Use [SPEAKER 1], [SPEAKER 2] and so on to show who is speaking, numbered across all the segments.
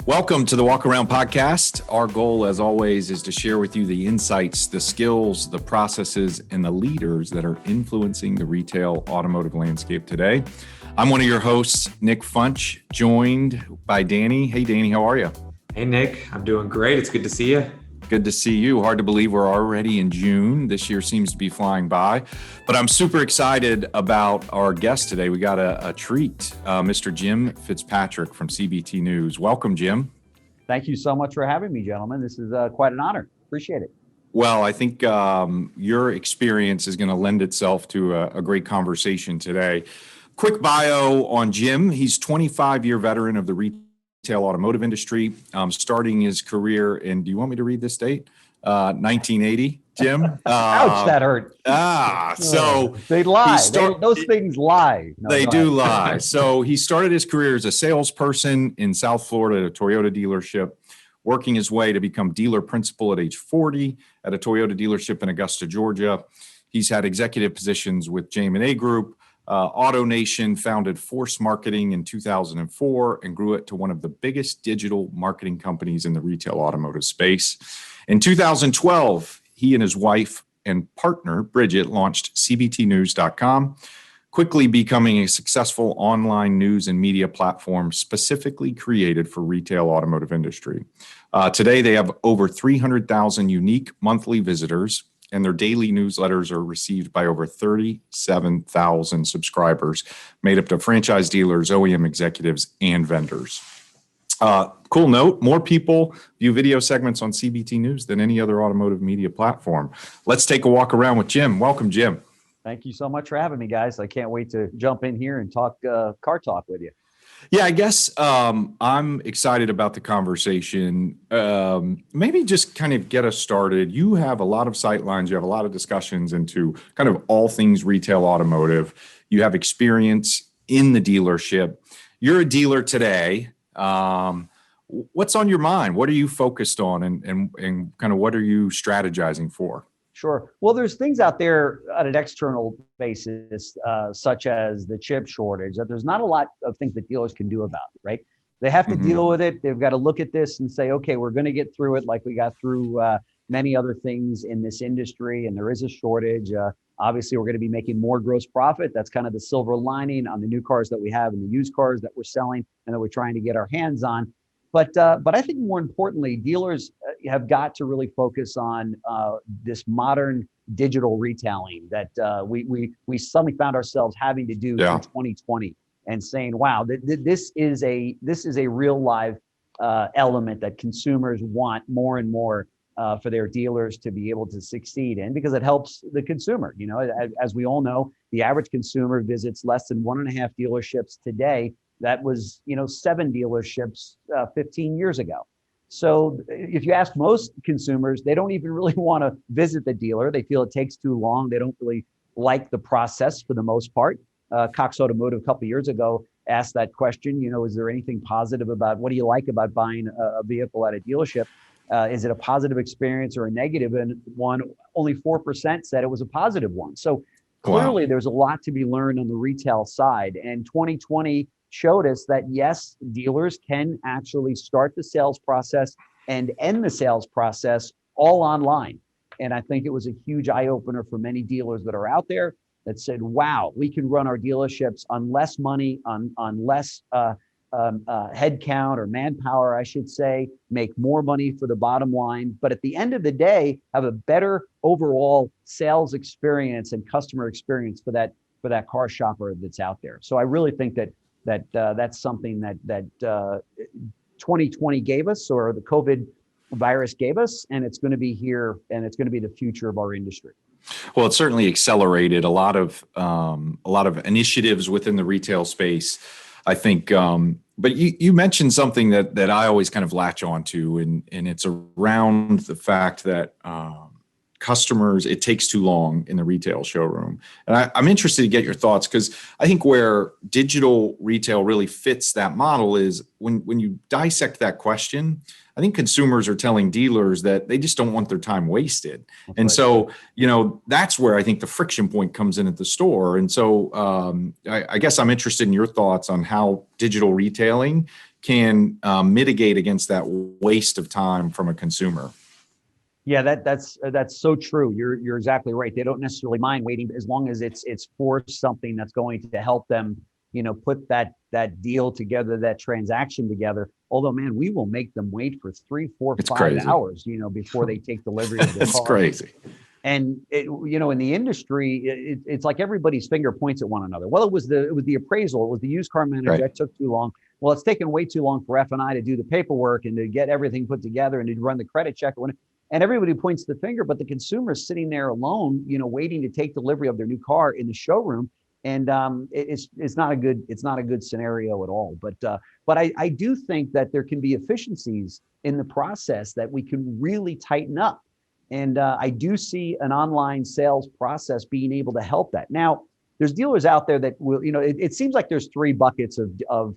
[SPEAKER 1] Welcome to the Walk Around Podcast. Our goal, as always, is to share with you the insights, the skills, the processes, and the leaders that are influencing the retail automotive landscape today. I'm one of your hosts, Nick Funsch, joined by Danny. Hey, Danny, how are you?
[SPEAKER 2] Hey, Nick. I'm doing great. It's good to see you.
[SPEAKER 1] Good to see you. Hard to believe we're already in June. This year seems to be flying by, but I'm super excited about our guest today. We got a treat, Mr. Jim Fitzpatrick from CBT News. Welcome, Jim.
[SPEAKER 3] Thank you so much for having me, gentlemen. This is quite an honor. Appreciate it.
[SPEAKER 1] Well, I think your experience is going to lend itself to a great conversation today. Quick bio on Jim. He's a 25-year veteran of the retail automotive industry, starting his career in, do you want me to read this date? 1980, Jim?
[SPEAKER 3] Ouch, that hurt.
[SPEAKER 1] So
[SPEAKER 3] they lie. Those things lie. No,
[SPEAKER 1] they do lie. So he started his career as a salesperson in South Florida at a Toyota dealership, working his way to become dealer principal at age 40 at a Toyota dealership in Augusta, Georgia. He's had executive positions with JM&A Group, AutoNation, founded Force Marketing in 2004 and grew it to one of the biggest digital marketing companies in the retail automotive space. In 2012, he and his wife and partner, Bridget, launched cbtnews.com, quickly becoming a successful online news and media platform specifically created for retail automotive industry. Today, they have over 300,000 unique monthly visitors, and their daily newsletters are received by over 37,000 subscribers, made up of franchise dealers, OEM executives, and vendors. Cool note, more people view video segments on CBT News than any other automotive media platform. Let's take a walk around with Jim. Welcome, Jim.
[SPEAKER 3] Thank you so much for having me, guys. I can't wait to jump in here and talk car talk with you.
[SPEAKER 1] Yeah, I guess I'm excited about the conversation. Maybe just kind of get us started. You have a lot of sight lines. You have a lot of discussions into kind of all things retail automotive. You have experience in the dealership. You're a dealer today. What's on your mind? What are you focused on and kind of what are you strategizing for?
[SPEAKER 3] Sure. Well, there's things out there on an external basis, such as the chip shortage, that there's not a lot of things that dealers can do about, right? They have to deal with it. They've got to look at this and say, okay, we're going to get through it like we got through many other things in this industry, and there is a shortage. Obviously, we're going to be making more gross profit. That's kind of the silver lining on the new cars that we have and the used cars that we're selling and that we're trying to get our hands on. But I think more importantly, dealers have got to really focus on this modern digital retailing that we suddenly found ourselves having to do in 2020, and saying, "Wow, this is a real live element that consumers want more and more for their dealers to be able to succeed in, because it helps the consumer." You know, as we all know, the average consumer visits less than 1.5 dealerships today. That was, 7 dealerships 15 years ago. So if you ask most consumers, they don't even really want to visit the dealer. They feel it takes too long. They don't really like the process for the most part. Cox Automotive a couple of years ago asked that question, is there anything positive about, what do you like about buying a vehicle at a dealership? Is it a positive experience or a negative? And only 4% said it was a positive one. So clearly there's a lot to be learned on the retail side. And 2020 showed us that, yes, dealers can actually start the sales process and end the sales process all online. And I think it was a huge eye opener for many dealers that are out there that said, wow, we can run our dealerships on less money, on less headcount or manpower, I should say, make more money for the bottom line. But at the end of the day, have a better overall sales experience and customer experience for that car shopper that's out there. So I really think that's something that 2020 gave us, or the COVID virus gave us, and it's going to be here, and it's going to be the future of our industry.
[SPEAKER 1] Well, it certainly accelerated a lot of initiatives within the retail space, I think. But you mentioned something that I always kind of latch onto, and it's around the fact that customers, it takes too long in the retail showroom. And I'm interested to get your thoughts, because I think where digital retail really fits that model is when you dissect that question, I think consumers are telling dealers that they just don't want their time wasted.
[SPEAKER 3] That's
[SPEAKER 1] And
[SPEAKER 3] right.
[SPEAKER 1] so, that's where I think the friction point comes in at the store. And so I guess I'm interested in your thoughts on how digital retailing can mitigate against that waste of time from a consumer.
[SPEAKER 3] Yeah, that's so true. You're exactly right. They don't necessarily mind waiting as long as it's for something that's going to help them, put that deal together, that transaction together. Although, man, we will make them wait for 3, 4,
[SPEAKER 1] It's
[SPEAKER 3] 5
[SPEAKER 1] crazy.
[SPEAKER 3] hours, before they take delivery of the
[SPEAKER 1] It's
[SPEAKER 3] car.
[SPEAKER 1] crazy.
[SPEAKER 3] And in the industry, it's like everybody's finger points at one another. Well, it was the appraisal, it was the used car manager
[SPEAKER 1] Right.
[SPEAKER 3] that took too long. Well, it's taken way too long for F&I to do the paperwork and to get everything put together and to run the credit check. And everybody points the finger, but the consumer is sitting there alone, waiting to take delivery of their new car in the showroom. And it's not a good scenario at all. But I do think that there can be efficiencies in the process that we can really tighten up. And I do see an online sales process being able to help that. Now, there's dealers out there that will, it seems like there's 3 buckets of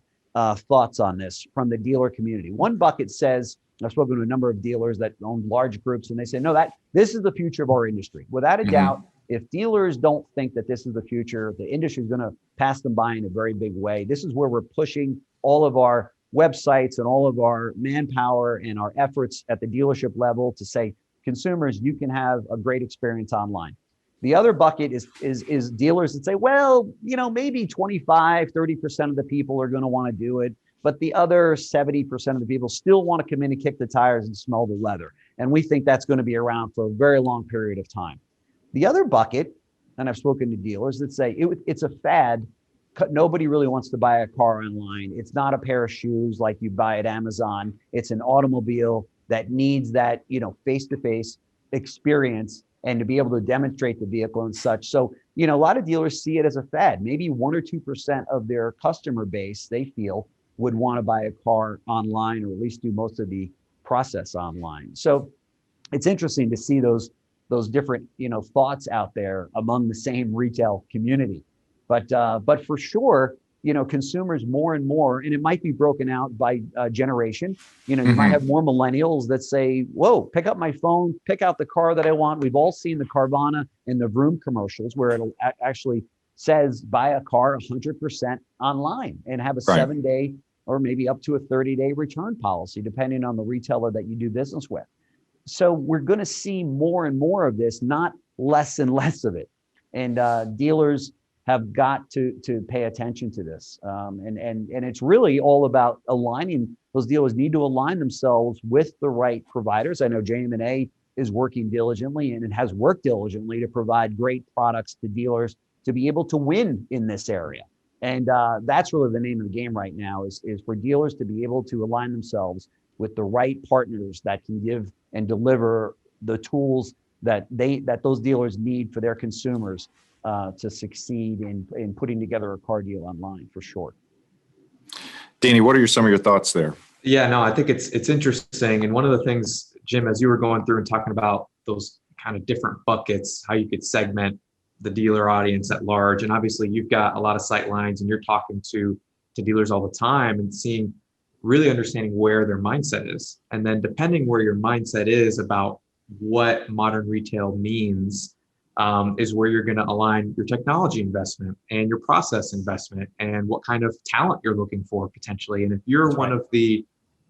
[SPEAKER 3] thoughts on this from the dealer community. One bucket says, I've spoken to a number of dealers that own large groups, and they say, no, this is the future of our industry. Without a doubt, if dealers don't think that this is the future, the industry is going to pass them by in a very big way. This is where we're pushing all of our websites and all of our manpower and our efforts at the dealership level to say, consumers, you can have a great experience online. The other bucket is dealers that say, well, maybe 25, 30% of the people are going to want to do it, but the other 70% of the people still want to come in and kick the tires and smell the leather. And we think that's going to be around for a very long period of time. The other bucket, and I've spoken to dealers that say it's a fad. Nobody really wants to buy a car online. It's not a pair of shoes like you buy at Amazon. It's an automobile that needs that, face-to-face experience and to be able to demonstrate the vehicle and such. So, a lot of dealers see it as a fad. Maybe 1 or 2% of their customer base, they feel, would want to buy a car online, or at least do most of the process online. So it's interesting to see those different, thoughts out there among the same retail community. But for sure, consumers more and more, and it might be broken out by generation. You might have more millennials that say, whoa, pick up my phone, pick out the car that I want. We've all seen the Carvana and the Vroom commercials where it'll actually says buy a car 100% online and have a 7-day or maybe up to a 30-day return policy, depending on the retailer that you do business with. So we're going to see more and more of this, not less and less of it. And dealers have got to pay attention to this. And it's really all about aligning. Those dealers need to align themselves with the right providers. I know JM&A is working diligently, and it has worked diligently to provide great products to dealers to be able to win in this area. And that's really the name of the game right now is for dealers to be able to align themselves with the right partners that can give and deliver the tools that those dealers need for their consumers to succeed in putting together a car deal online, for sure.
[SPEAKER 1] Danny, what are some of your thoughts there?
[SPEAKER 2] Yeah, no, I think it's interesting. And one of the things, Jim, as you were going through and talking about those kind of different buckets, how you could segment the dealer audience at large. And obviously you've got a lot of sight lines and you're talking to dealers all the time and really understanding where their mindset is. And then depending where your mindset is about what modern retail means, is where you're going to align your technology investment and your process investment and what kind of talent you're looking for potentially. And if you're one of the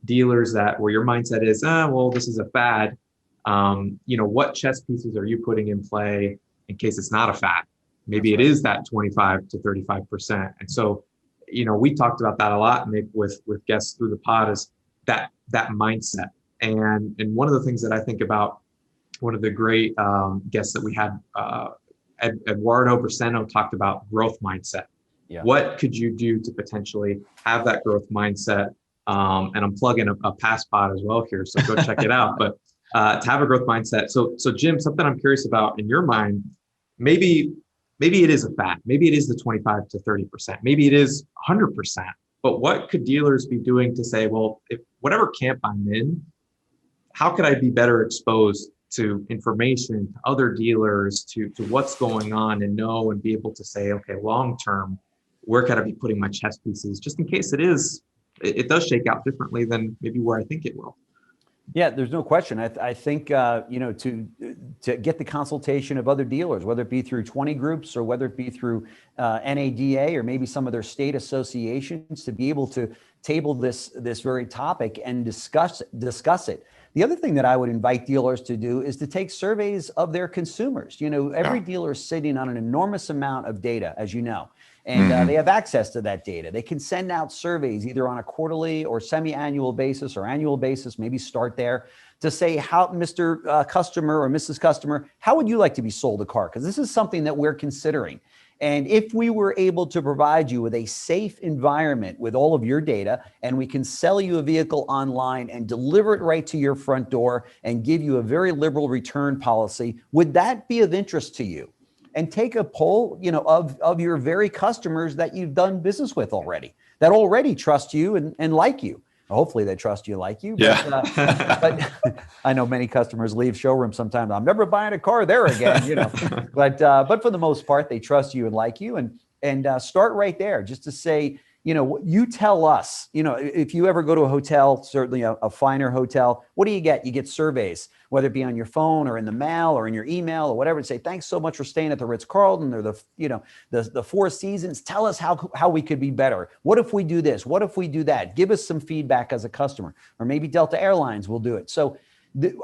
[SPEAKER 2] dealers where your mindset is, well, this is a fad, what chess pieces are you putting in play in case it's not a fad? Maybe it is that 25 to 35%. And so, we talked about that a lot, Nick, with guests through the pod, is that mindset. And one of the things that I think about, one of the great guests that we had, Eduardo Braceno, talked about growth mindset. Yeah. What could you do to potentially have that growth mindset? And I'm plugging a past pod as well here, so go check it out. But to have a growth mindset. So Jim, something I'm curious about in your mind, maybe it is a fad. Maybe it is the 25 to 30%. Maybe it is 100%. But what could dealers be doing to say, well, if whatever camp I'm in, how could I be better exposed to information, to other dealers, to what's going on, and know and be able to say, okay, long term, where could I be putting my chess pieces, just in case it does shake out differently than maybe where I think it will.
[SPEAKER 3] Yeah, there's no question. I think to get the consultation of other dealers, whether it be through 20 groups or whether it be through NADA or maybe some of their state associations, to be able to table this very topic and discuss it. The other thing that I would invite dealers to do is to take surveys of their consumers. Every dealer is sitting on an enormous amount of data, as you know. And they have access to that data. They can send out surveys either on a quarterly or semi-annual basis or annual basis, maybe start there, to say, how, Mr. Customer or Mrs. Customer, how would you like to be sold a car? Because this is something that we're considering. And if we were able to provide you with a safe environment with all of your data, and we can sell you a vehicle online and deliver it right to your front door and give you a very liberal return policy, would that be of interest to you? And take a poll, of your very customers that you've done business with already, that already trust you and like you. Hopefully they trust you, like you. But, but I know many customers leave showrooms sometimes. I'm never buying a car there again, But for the most part, they trust you and like you. And start right there, just to say, you tell us, if you ever go to a hotel, certainly a finer hotel, what do you get? You get surveys, whether it be on your phone or in the mail or in your email or whatever, and say, thanks so much for staying at the Ritz-Carlton or the Four Seasons. Tell us how we could be better. What if we do this? What if we do that? Give us some feedback as a customer, or maybe Delta Airlines will do it. So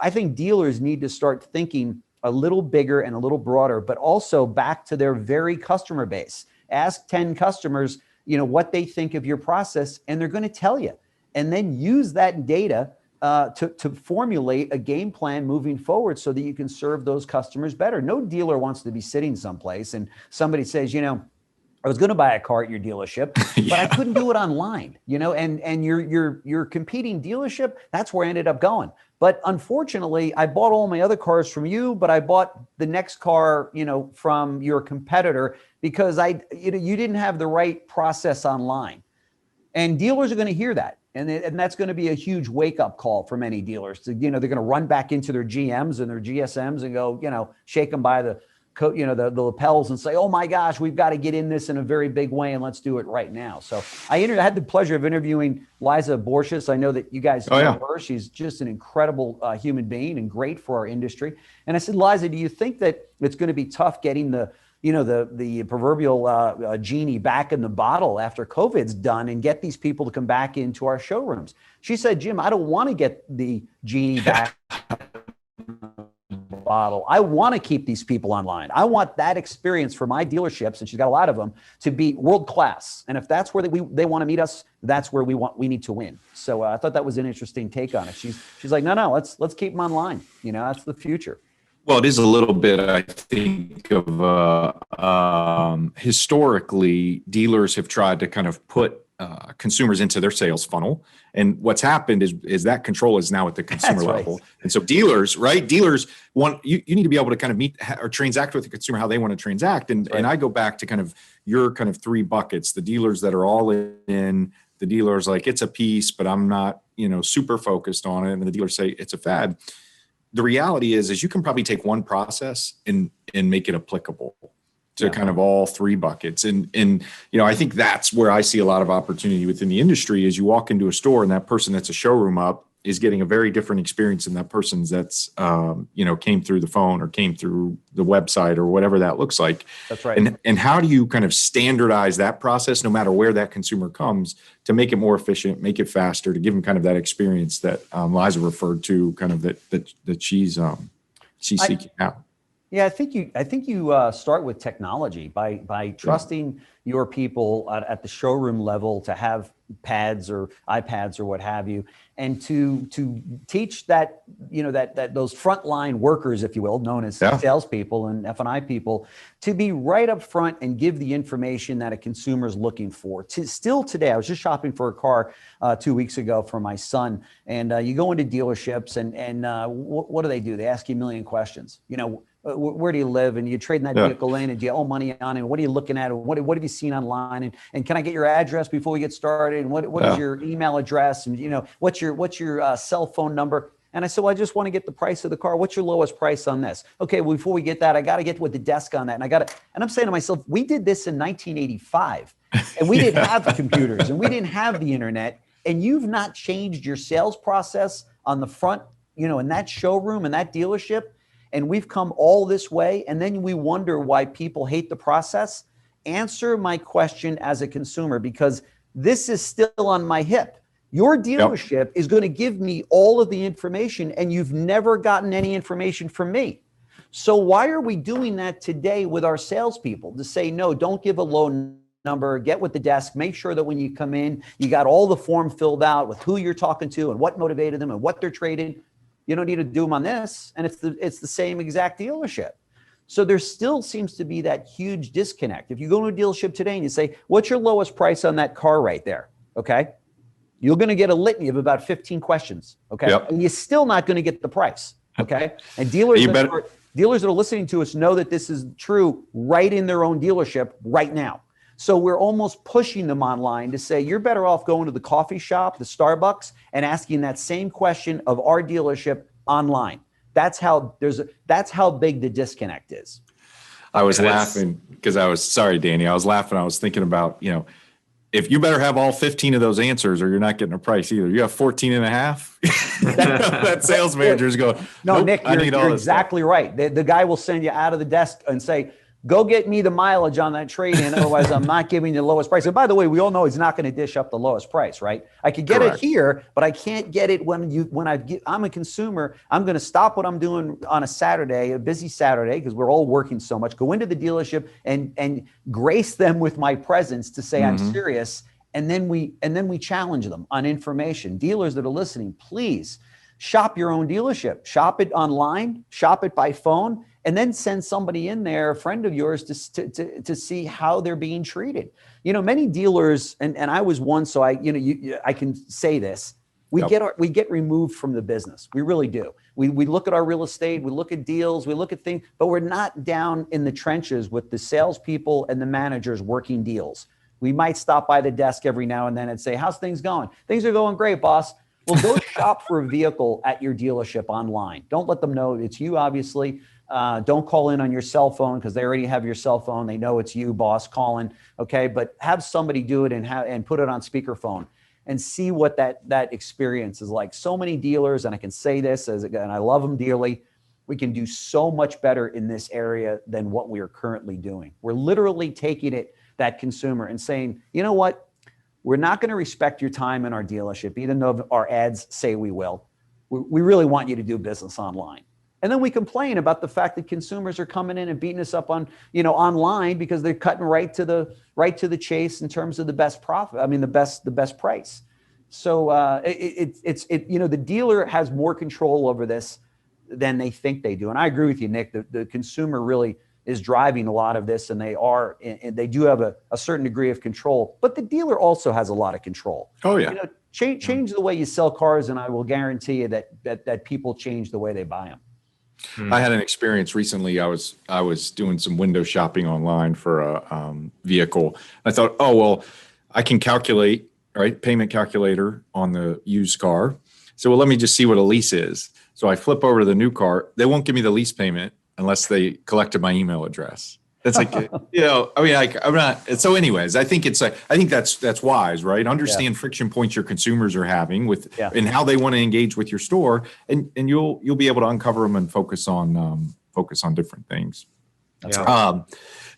[SPEAKER 3] I think dealers need to start thinking a little bigger and a little broader, but also back to their very customer base. Ask 10 customers, what they think of your process, and they're going to tell you. And then use that data to formulate a game plan moving forward so that you can serve those customers better. No dealer wants to be sitting someplace and somebody says, I was going to buy a car at your dealership, but I couldn't do it online, and your competing dealership, that's where I ended up going. But unfortunately, I bought all my other cars from you, but I bought the next car, from your competitor because you didn't have the right process online. And dealers are going to hear that. And that's going to be a huge wake-up call for many dealers. They're going to run back into their GMs and their GSMs and go, shake them by the lapels and say, oh my gosh, we've got to get in this in a very big way and let's do it right now. So I had the pleasure of interviewing Liza Borges. I know that you guys know her. She's just an incredible human being and great for our industry. And I said, Liza, do you think that it's going to be tough getting the proverbial genie back in the bottle after COVID's done and get these people to come back into our showrooms? She said, Jim, I don't want to get the genie back bottle. I want to keep these people online. I want that experience for my dealerships, and she's got a lot of them, to be world class. And if that's where they want to meet us, that's where we need to win. So I thought that was an interesting take on it. She's like, no, let's keep them online. That's the future.
[SPEAKER 1] Well, it is a little bit, I think, of historically, dealers have tried to kind of put consumers into their sales funnel. And what's happened is that control is now at the consumer level. And so dealers want, you need to be able to kind of meet or transact with the consumer how they want to transact. And I go back to kind of your kind of three buckets: the dealers that are all in, the dealers like, it's a piece, but I'm not, super focused on it. And the dealers say it's a fad. The reality is you can probably take one process and make it applicable to kind of all three buckets. And I think that's where I see a lot of opportunity within the industry. Is you walk into a store and that person that's a showroom up is getting a very different experience than that person's that's, came through the phone or came through the website or whatever that looks like.
[SPEAKER 3] That's right.
[SPEAKER 1] And how do you kind of standardize that process, no matter where that consumer comes, to make it more efficient, make it faster, to give them kind of that experience that Liza referred to, kind of that she's seeking out.
[SPEAKER 3] Yeah, I think you start with technology by trusting your people at the showroom level to have pads or iPads or what have you, and to teach that those frontline workers, if you will, known as salespeople and F&I people, to be right up front and give the information that a consumer is looking for. Still today, I was just shopping for a car 2 weeks ago for my son, and you go into dealerships and what do? They ask you a million questions. Where do you live? And you trade that vehicle in, and do you owe money on it? And what are you looking at? And what have you seen online? And can I get your address before we get started? And what is your email address? And what's your cell phone number? And I said, well, I just want to get the price of the car. What's your lowest price on this? Okay, well, before we get that, I got to get with the desk on that. And I'm saying to myself, we did this in 1985 and we didn't have the computers and we didn't have the internet. And you've not changed your sales process on the front, in that showroom and that dealership. And we've come all this way. And then we wonder why people hate the process. Answer my question as a consumer, because this is still on my hip. Your dealership is going to give me all of the information and you've never gotten any information from me. So why are we doing that today with our salespeople to say, no, don't give a low number, get with the desk, make sure that when you come in, you got all the form filled out with who you're talking to and what motivated them and what they're trading. You don't need to do them on this. And it's the same exact dealership. So there still seems to be that huge disconnect. If you go to a dealership today and you say, what's your lowest price on that car right there? Okay. You're going to get a litany of about 15 questions. Okay.
[SPEAKER 1] Yep.
[SPEAKER 3] And you're still not going to get the price. Okay. And dealers that are listening to us know that this is true right in their own dealership right now. So we're almost pushing them online to say, you're better off going to the coffee shop, the Starbucks, and asking that same question of our dealership online. That's how big the disconnect is.
[SPEAKER 1] I was laughing because sorry, Danny, I was laughing. I was thinking about, if you better have all 15 of those answers or you're not getting a price either. You have 14 and a half. That sales manager is going,
[SPEAKER 3] no,
[SPEAKER 1] nope,
[SPEAKER 3] Nick, you're exactly right. The guy will send you out of the desk and say, go get me the mileage on that trade-in. Otherwise, I'm not giving you the lowest price. And by the way, we all know he's not going to dish up the lowest price, right? I could get it here, but I can't get it I'm a consumer. I'm going to stop what I'm doing on a Saturday, a busy Saturday, because we're all working so much, go into the dealership and grace them with my presence to say I'm serious. And then we challenge them on information. Dealers that are listening, please shop your own dealership. Shop it online, shop it by phone, and then send somebody in there, a friend of yours, to see how they're being treated. Many dealers, and I was one, so I can say this. We get removed from the business. We really do. We look at our real estate, we look at deals, we look at things, but we're not down in the trenches with the salespeople and the managers working deals. We might stop by the desk every now and then and say, how's things going? Things are going great, boss. Well, go shop for a vehicle at your dealership online. Don't let them know it's you, obviously. Don't call in on your cell phone because they already have your cell phone. They know it's you, boss, calling. Okay, but have somebody do it and put it on speakerphone and see what that experience is like. So many dealers, and I can say this and I love them dearly. We can do so much better in this area than what we are currently doing. We're literally taking that consumer and saying, you know what? We're not going to respect your time in our dealership, even though our ads say we will. We really want you to do business online. And then we complain about the fact that consumers are coming in and beating us up on, online because they're cutting right to the chase in terms of the best profit. I mean, the best price. So the dealer has more control over this than they think they do. And I agree with you, Nick. The consumer really is driving a lot of this, and they do have a certain degree of control. But the dealer also has a lot of control.
[SPEAKER 1] Oh yeah.
[SPEAKER 3] Change the way you sell cars, and I will guarantee you that people change the way they buy them.
[SPEAKER 1] I had an experience recently. I was doing some window shopping online for a vehicle. I thought, oh, well, I can calculate, right? Payment calculator on the used car. So, well, let me just see what a lease is. So I flip over to the new car. They won't give me the lease payment unless they collected my email address. It's like, I'm not. So anyways, I think that's wise, right? Understand friction points your consumers are having and how they want to engage with your store, and you'll be able to uncover them and focus on different things.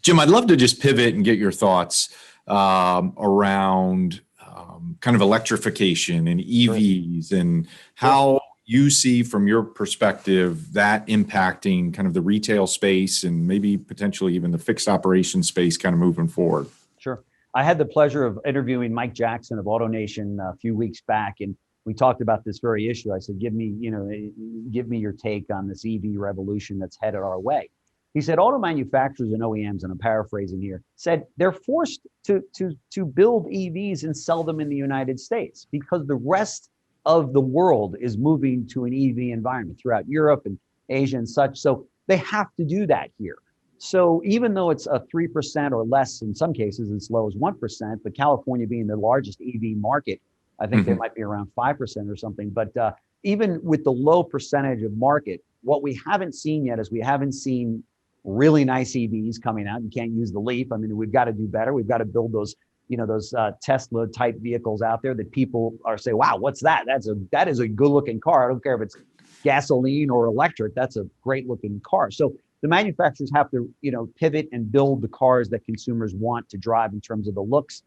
[SPEAKER 1] Jim, I'd love to just pivot and get your thoughts around kind of electrification and EVs and how you see from your perspective that impacting kind of the retail space and maybe potentially even the fixed operation space kind of moving forward.
[SPEAKER 3] Sure. I had the pleasure of interviewing Mike Jackson of AutoNation a few weeks back, and we talked about this very issue. I said, give me your take on this EV revolution that's headed our way. He said, auto manufacturers and OEMs, and I'm paraphrasing here, said they're forced to build EVs and sell them in the United States because the rest of the world is moving to an EV environment throughout Europe and Asia and such. So they have to do that here. So even though it's a 3% or less, in some cases as low as 1%, but California being the largest EV market, I think they might be around 5% or something. But even with the low percentage of market, what we haven't seen yet is we haven't seen really nice EVs coming out. You can't use the Leaf. I mean, we've got to do better. We've got to build those, those Tesla type vehicles out there that people are saying, wow, what's that? That is a good looking car. I don't care if it's gasoline or electric. That's a great looking car. So the manufacturers have to, pivot and build the cars that consumers want to drive in terms of the looks.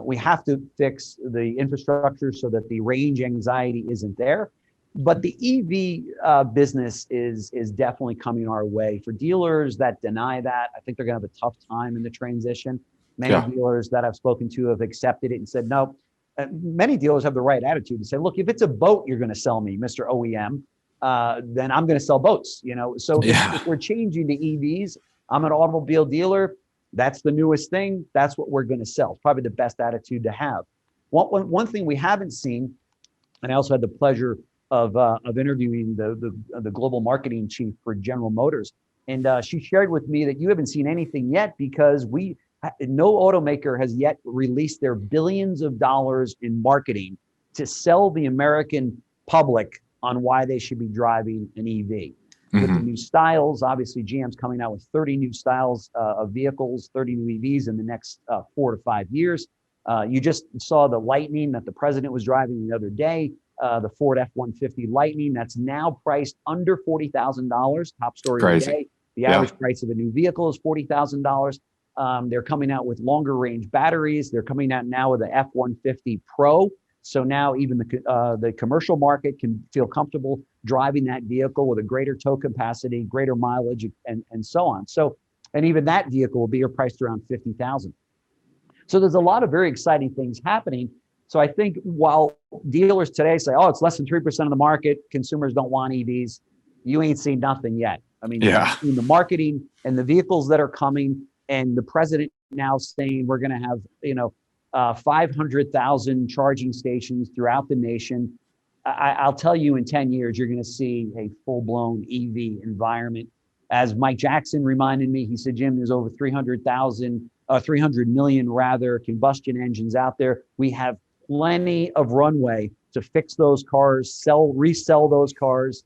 [SPEAKER 3] We have to fix the infrastructure so that the range anxiety isn't there. But the EV business is definitely coming our way. For dealers that deny that, I think they're going to have a tough time in the transition. Many dealers that I've spoken to have accepted it and said, no. Many dealers have the right attitude to say, look, if it's a boat you're going to sell me, Mr. OEM, then I'm going to sell boats. So if we're changing to EVs, I'm an automobile dealer. That's the newest thing. That's what we're going to sell. It's probably the best attitude to have. One thing we haven't seen, and I also had the pleasure of interviewing the global marketing chief for General Motors, and she shared with me that you haven't seen anything yet because no automaker has yet released their billions of dollars in marketing to sell the American public on why they should be driving an EV. With the new styles, obviously GM's coming out with 30 new styles of vehicles, 30 new EVs in the next 4 to 5 years. You just saw the Lightning that the president was driving the other day, the Ford F-150 Lightning that's now priced under $40,000, top story of the day. The average price of a new vehicle is $40,000. They're coming out with longer range batteries. They're coming out now with the F-150 Pro. So now even the commercial market can feel comfortable driving that vehicle with a greater tow capacity, greater mileage, and so on. So, and even that vehicle will be priced around $50,000. So there's a lot of very exciting things happening. So I think while dealers today say, oh, it's less than 3% of the market, consumers don't want EVs, you ain't seen nothing yet. I mean, you've seen the marketing and the vehicles that are coming, and the president now saying we're going to have, 500,000 charging stations throughout the nation. I'll tell you, in 10 years, you're going to see a full-blown EV environment. As Mike Jackson reminded me, he said, Jim, there's over 300 million rather combustion engines out there. We have plenty of runway to fix those cars, resell those cars.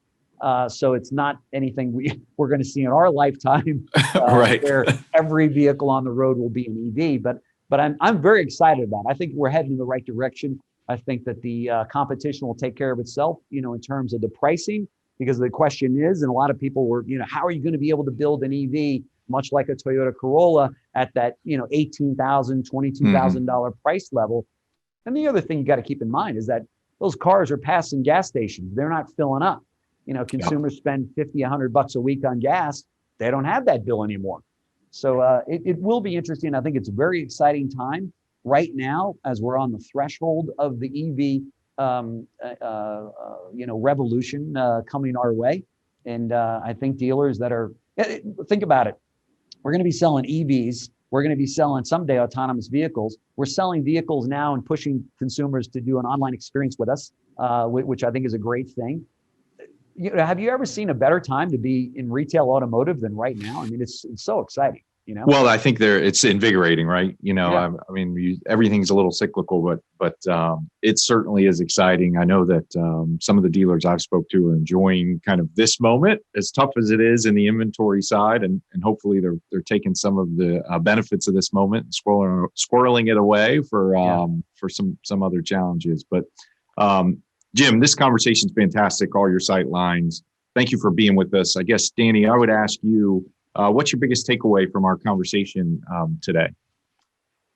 [SPEAKER 3] So it's not anything we're going to see in our lifetime, where every vehicle on the road will be an EV. But I'm very excited about it. I think we're heading in the right direction. I think that the competition will take care of itself, in terms of the pricing, because the question is, and a lot of people were, how are you going to be able to build an EV much like a Toyota Corolla at that, $18,000, $22,000 price level? And the other thing you got to keep in mind is that those cars are passing gas stations. They're not filling up. Consumers spend $50, $100 a week on gas. They don't have that bill anymore. So it will be interesting. I think it's a very exciting time right now as we're on the threshold of the EV, revolution coming our way. And I think dealers think about it. We're going to be selling EVs. We're going to be selling someday autonomous vehicles. We're selling vehicles now and pushing consumers to do an online experience with us, which I think is a great thing. Have you ever seen a better time to be in retail automotive than right now? I mean, it's so exciting.
[SPEAKER 1] Well, I think it's invigorating, right? I mean, everything's a little cyclical, but it certainly is exciting. I know that some of the dealers I've spoke to are enjoying kind of this moment, as tough as it is in the inventory side, and hopefully they're taking some of the benefits of this moment and squirreling it away for some other challenges. But Jim, this conversation's fantastic. All your sight lines. Thank you for being with us. I guess, Danny, I would ask you, what's your biggest takeaway from our conversation today?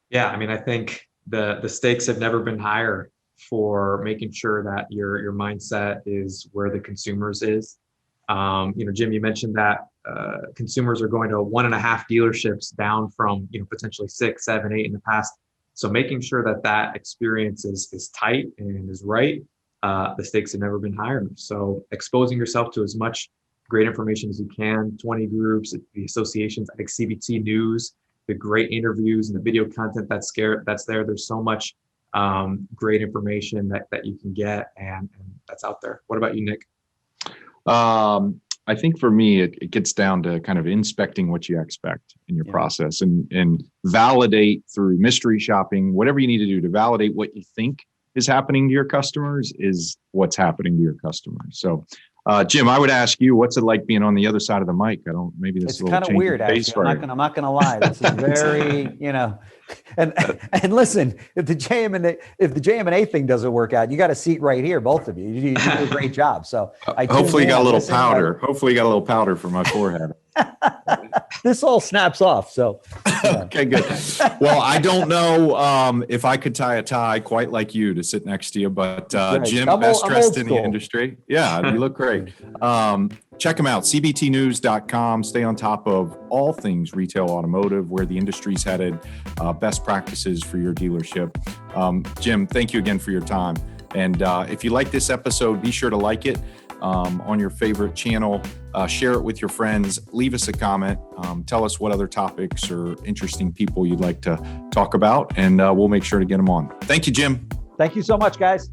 [SPEAKER 1] Yeah,
[SPEAKER 2] I mean, I think the stakes have never been higher for making sure that your mindset is where the consumers is. Jim, you mentioned that consumers are going to 1.5 dealerships down from potentially 6, 7, 8 in the past. So making sure that experience is tight and is right. The stakes have never been higher. So exposing yourself to as much great information as you can, 20 groups, the associations, I think CBT News, the great interviews and the video content that's there. There's so much great information that you can get and that's out there. What about you, Nick?
[SPEAKER 1] I think for me, it gets down to kind of inspecting what you expect in your process and validate through mystery shopping, whatever you need to do to validate what you think is happening to your customers is what's happening to your customers. So, Jim, I would ask you, what's it like being on the other side of the mic? Maybe this is
[SPEAKER 3] It's kind of weird, actually. I'm not gonna lie. This is very, and listen, if the JM&A thing doesn't work out, you got a seat right here, both of you. You do a great job. So
[SPEAKER 1] hopefully you got a little powder. Hopefully you got a little powder for my forehead.
[SPEAKER 3] This all snaps off. So
[SPEAKER 1] okay, good. Well, I don't know if I could tie a tie quite like you to sit next to you, but Jim, best dressed in the industry. Yeah, you look great. Check them out, cbtnews.com. Stay on top of all things retail automotive, where the industry's headed, best practices for your dealership. Jim, thank you again for your time. And if you like this episode, be sure to like it on your favorite channel. Share it with your friends. Leave us a comment. Tell us what other topics or interesting people you'd like to talk about, and we'll make sure to get them on. Thank you, Jim.
[SPEAKER 3] Thank you so much, guys.